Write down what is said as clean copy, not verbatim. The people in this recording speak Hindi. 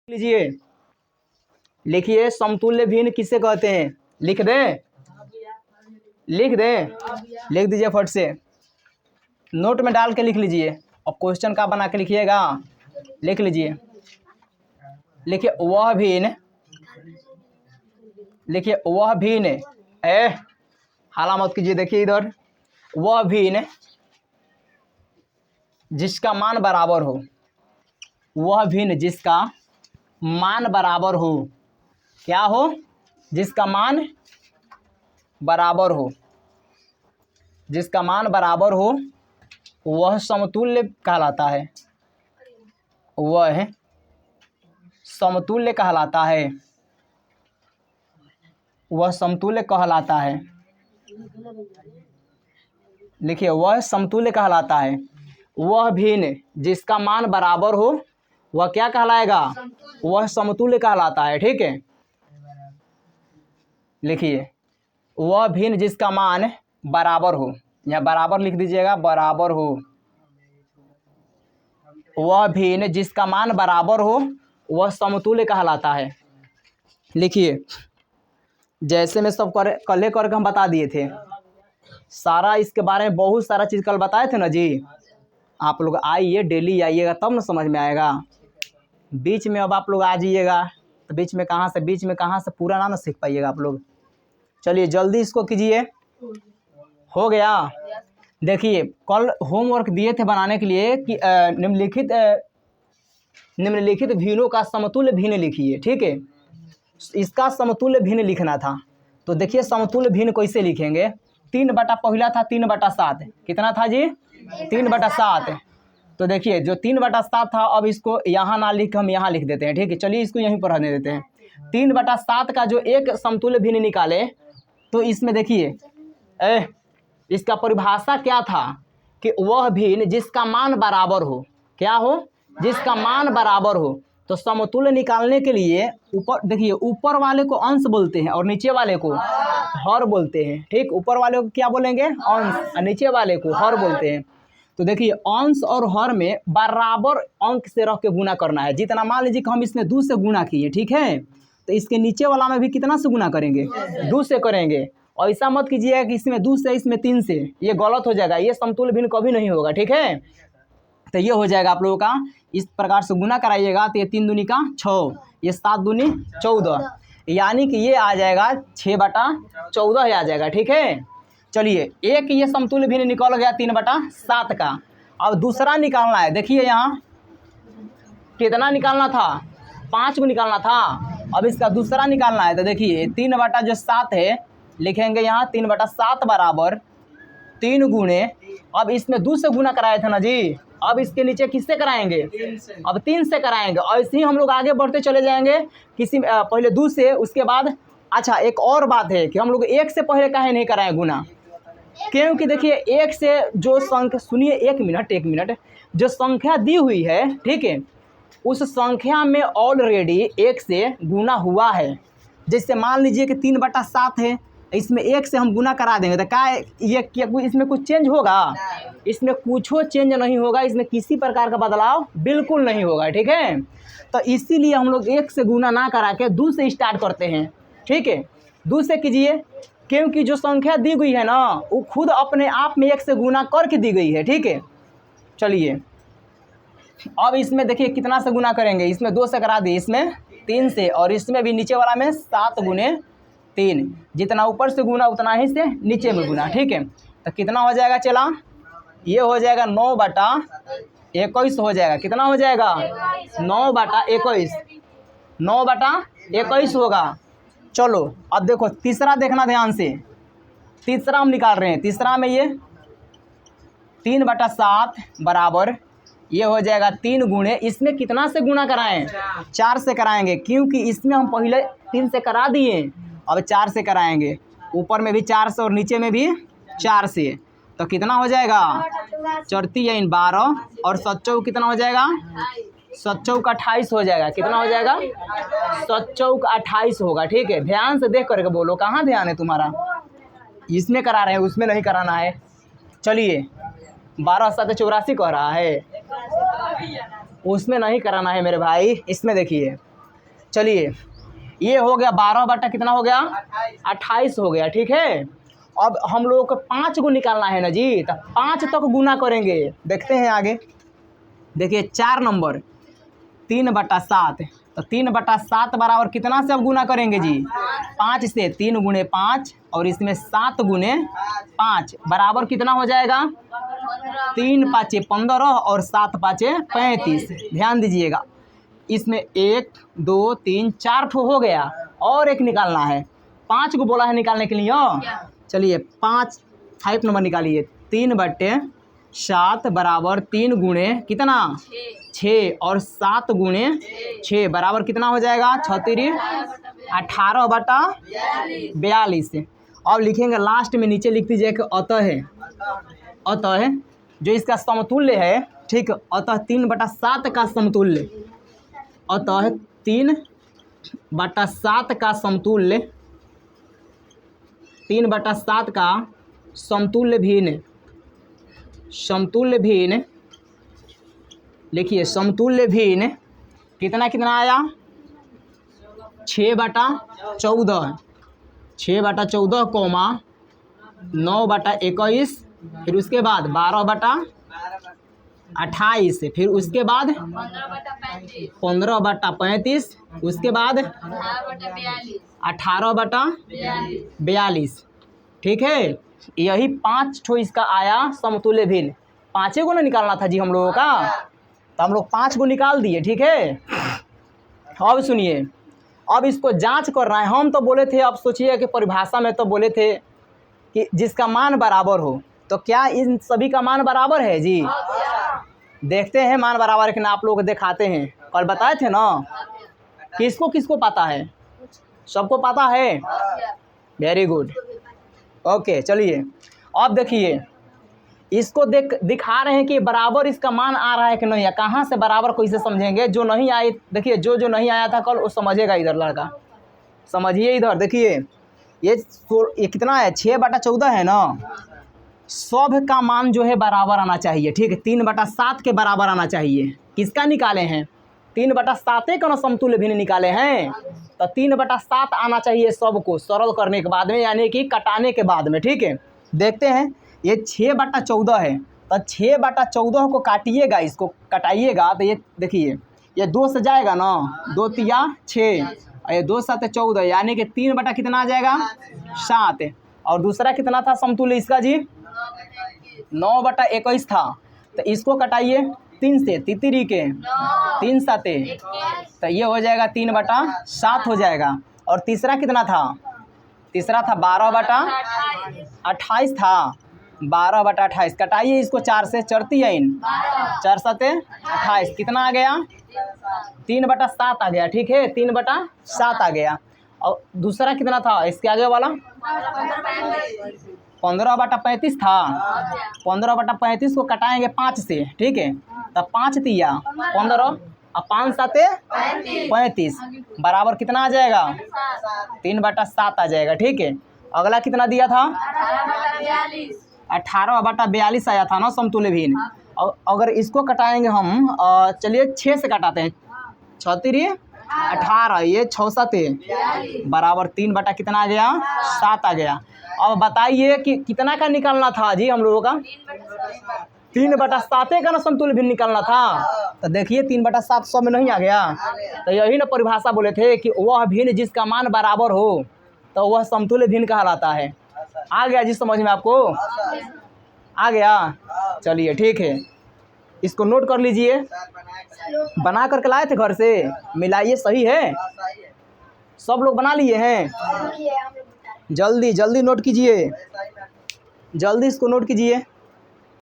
लीजिए, लिखिए समतुल्य भिन्न किसे कहते हैं। लिख दें, लिख दें, लिख दीजिए फट से, नोट में डाल के लिख लीजिए और क्वेश्चन का बना के लिखिएगा। लिख लीजिए, लिखिए वह भिन्न, लिखिए वह भिन्न, हाला मत कीजिए, देखिए इधर, वह भिन्न जिसका मान बराबर हो, वह भिन्न जिसका मान बराबर हो, क्या हो, जिसका मान बराबर हो, जिसका मान बराबर हो वह समतुल्य कहलाता है, वह समतुल्य कहलाता है, वह समतुल्य कहलाता है। लिखिए वह समतुल्य कहलाता है। वह भिन्न जिसका मान बराबर हो वह क्या कहलाएगा, वह समतुल्य कहलाता है। ठीक है, लिखिए वह भिन्न जिसका मान बराबर हो, यहाँ बराबर लिख दीजिएगा, बराबर हो, वह भिन्न जिसका मान बराबर हो वह समतुल्य कहलाता है। लिखिए जैसे मैं सब कल करके हम बता दिए थे, सारा इसके बारे में बहुत सारा चीज़ कल बताए थे ना जी। आप लोग आइए, डेली आइएगा तब ना समझ में आएगा। बीच में अब आप लोग आ जाइएगा तो बीच में कहाँ से पूरा ना सीख पाइएगा आप लोग। चलिए जल्दी इसको कीजिए, हो गया। देखिए कल होमवर्क दिए थे बनाने के लिए कि निम्नलिखित भिन्नों का समतुल्य भिन्न लिखिए। ठीक है, इसका समतुल्य भिन्न लिखना था। तो देखिए समतुल्य भिन्न कैसे लिखेंगे। 3/, पहला था 3/7, कितना था जी, 3/7। तो देखिए जो 3/7 था, अब इसको यहाँ ना लिख हम यहाँ लिख देते हैं। ठीक है, चलिए इसको यहीं पर रहने देते हैं। 3/7 का जो एक समतुल्य भिन्न निकाले तो इसमें देखिए इसका परिभाषा क्या था कि वह भिन्न जिसका मान बराबर हो, क्या हो, जिसका मान बराबर हो। तो समतुल्य निकालने के लिए ऊपर देखिए, ऊपर वाले को अंश बोलते हैं और नीचे वाले को हर बोलते हैं। ठीक, ऊपर वाले को क्या बोलेंगे, अंश, और नीचे वाले को हर बोलते हैं। तो देखिए अंश और हर में बराबर अंक से रख के गुना करना है। जितना मान लीजिए कि हम इसमें 2 से गुना किए, ठीक है, तो इसके नीचे वाला में भी कितना से गुना करेंगे, 2 से करेंगे। और ऐसा मत कीजिएगा कि इसमें 2 से इसमें 3 से, ये गलत हो जाएगा, ये समतुल्य भिन्न कभी नहीं होगा। ठीक है, तो ये हो जाएगा आप लोगों का, इस प्रकार से गुना कराइएगा तो ये 3 दूनी का 6, ये 7 दूनी 14, यानी कि ये आ जाएगा 6/14 आ जाएगा। ठीक है, चलिए एक ये समतुल्य भिन्न निकल गया 3/7 का। अब दूसरा निकालना है। देखिए यहाँ कितना निकालना था, 5 को निकालना था। अब इसका दूसरा निकालना है। तो देखिए 3/7 है, लिखेंगे यहाँ 3/7 बराबर 3 गुणे, अब इसमें 2 से गुना कराए थे ना जी, अब इसके नीचे किससे कराएंगे, अब 3 से कराएंगे। और ऐसे ही हम लोग आगे बढ़ते चले जाएंगे, किसी पहले 2 से, उसके बाद अच्छा एक और बात है कि हम लोग 1 से पहले काहे नहीं कराएं गुना, क्योंकि देखिए 1 से जो संख्या, सुनिए 1 मिनट, जो संख्या दी हुई है, ठीक है, उस संख्या में ऑलरेडी 1 से गुना हुआ है। जैसे मान लीजिए कि 3/7 है, इसमें 1 से हम गुना करा देंगे तो क्या ये क्या इसमें कुछ चेंज होगा, इसमें कुछ चेंज नहीं होगा, इसमें किसी प्रकार का बदलाव बिल्कुल नहीं होगा। ठीक है, तो इसीलिए हम लोग 1 से गुना ना करा के 2 से स्टार्ट करते हैं। ठीक है, 2 से कीजिए, क्योंकि जो संख्या दी गई है ना वो खुद अपने आप में 1 से गुना करके दी गई है। ठीक है, चलिए अब इसमें देखिए कितना से गुना करेंगे, इसमें 2 से करा दिए, इसमें 3 से, और इसमें भी नीचे वाला में 7 गुने 3, जितना ऊपर से गुना उतना ही से नीचे में गुना। ठीक है, तो कितना हो जाएगा, चला ये हो जाएगा 9/21 हो जाएगा। कितना हो जाएगा, 9/21, 9/21 होगा। चलो अब देखो तीसरा देखना ध्यान से, तीसरा हम निकाल रहे हैं। तीसरा में ये 3/7 बराबर ये हो जाएगा 3 गुणे, इसमें कितना से गुना कराएं, 4 से कराएंगे, क्योंकि इसमें हम पहले 3 से करा दिए, अब 4 से कराएंगे, ऊपर में भी 4 से और नीचे में भी 4 से। तो कितना हो जाएगा, 4×3 12, और 7×4 कितना हो जाएगा, 7×4 28 हो जाएगा। कितना हो जाएगा, 7×4 28 होगा। ठीक है, ध्यान से देख करके बोलो, कहाँ ध्यान है तुम्हारा, इसमें करा रहे हैं उसमें नहीं कराना है। चलिए 12×7 84 कह रहा है, उसमें नहीं कराना है मेरे भाई, इसमें देखिए चलिए ये हो गया 12 बटा कितना हो गया 28 हो गया। ठीक है, अब हम लोगों को 5 को निकालना है ना जी, तो 5 तक गुना करेंगे। देखते हैं आगे, देखिए 4 नंबर 3 बटा 7, तो 3 बटा 7 बराबर कितना से अब गुना करेंगे जी 5 से, 3 गुणे 5 और इसमें 7 गुणे 5 बराबर कितना हो जाएगा 3 पाँचे 15 और 7 पाँचे 35। ध्यान दीजिएगा, इसमें 1 2 3 4 ठो हो गया और एक निकालना है। 5 को बोला है निकालने के लिए। चलिए 5 नंबर निकालिए। 3 बटे 7 बराबर 3 गुणे कितना 6 और 7 गुणे 6 बराबर कितना हो जाएगा 36 18 बटा 42। अब लिखेंगे लास्ट में, नीचे लिख दीजिए कि अतः जो इसका समतुल्य है, ठीक, अतः 3 बटा 7 का समतुल्य, अतः 3 बटा 7 का समतुल्य, 3 बटा 7 का समतुल्य भिन्न लिखिए, समतुल्य भिन्न कितना कितना आया 6 बटा 14, 6 बटा 14 कोमा 9 बटा 21, फिर उसके बाद 12 बटा 28, फिर उसके बाद 15 बटा 35, उसके बाद 18 बटा 42। ठीक है, यही 5 ठो इसका आया समतुल्य भिन्न। 5 को ना निकालना था जी हम लोगों का, तो हम लोग 5 को निकाल दिए। ठीक है, अब सुनिए, अब इसको जांच करना है। हम तो बोले थे, अब सोचिए कि परिभाषा में तो बोले थे कि जिसका मान बराबर हो, तो क्या इन सभी का मान बराबर है जी? देखते हैं मान बराबर है कि ना, आप लोग दिखाते हैं। कल बताए थे ना, किसको किसको पता है? सबको पता है, वेरी गुड, ओके। चलिए अब देखिए, इसको दिखा रहे हैं कि बराबर इसका मान आ रहा है कि नहीं, कहाँ से बराबर कैसे समझेंगे? जो नहीं आए, देखिए जो नहीं आया था कल, वो समझेगा। इधर लड़का समझिए, इधर देखिए, ये कितना है 6 बटा 14 है ना, सब का मान जो है बराबर आना चाहिए। ठीक है, 3 बटा 7 के बराबर आना चाहिए। किसका निकाले हैं 3 बटा 7 का ना समतुल्य भिन्न निकाले हैं, तो 3 बटा 7 आना चाहिए सबको, सरल करने के बाद में, यानी कि कटाने के बाद में। ठीक है, देखते हैं, ये 6 बटा 14 है, तो 6 बटा 14 को काटिएगा, इसको कटाइएगा, तो ये देखिए, ये 2 से जाएगा ना, 2 तिया 6 और ये 2 7 14, यानी कि 3 बटा कितना आ जाएगा 7। और दूसरा कितना था समतुल्य इसका जी 9 बटा 21 था, तो इसको कटाइए 3 से, तितरी के 3 7, तो ये हो जाएगा 3 बटा 7 हो जाएगा। और तीसरा कितना था, तीसरा था 12 बटा 28 था, 12 बटा 28, कटाइए इसको 4 से, चरती है इन 4 7 28, कितना आ गया 3 बटा 7 आ गया। ठीक है, 3 बटा 7 आ गया। और दूसरा कितना था इसके आगे वाला 15 बटा 35 था, 15 बटा 35 को कटाएंगे 5 से। ठीक है, तब 5 तिया 15 और 5 7 35 बराबर कितना आ जाएगा 3 बटा 7 आ जाएगा। ठीक है, अगला कितना दिया था 18 बटा 42 आया था ना समतुल्य भिन्न। और अगर इसको कटाएंगे हम, चलिए 6 से कटाते हैं, 36 18, ये 6 7 बराबर 3 बटा कितना आ गया 7 आ गया। अब बताइए कि कितना का निकालना था जी हम लोगों का 3 बटा 7 का ना समतुल्य भिन्न निकालना था। तो देखिए 3 बटा 7 100 में नहीं आ गया, तो यही ना परिभाषा बोले थे कि वह भिन्न जिसका मान बराबर हो तो वह समतुल्य भिन्न कहलाता है। आ गया जी समझ में आपको? आ गया, चलिए ठीक है, इसको नोट कर लीजिए। बना करके लाए थे घर से, मिलाइए, सही है? सब लोग बना लिए हैं? जल्दी जल्दी नोट कीजिए, जल्दी इसको नोट कीजिए।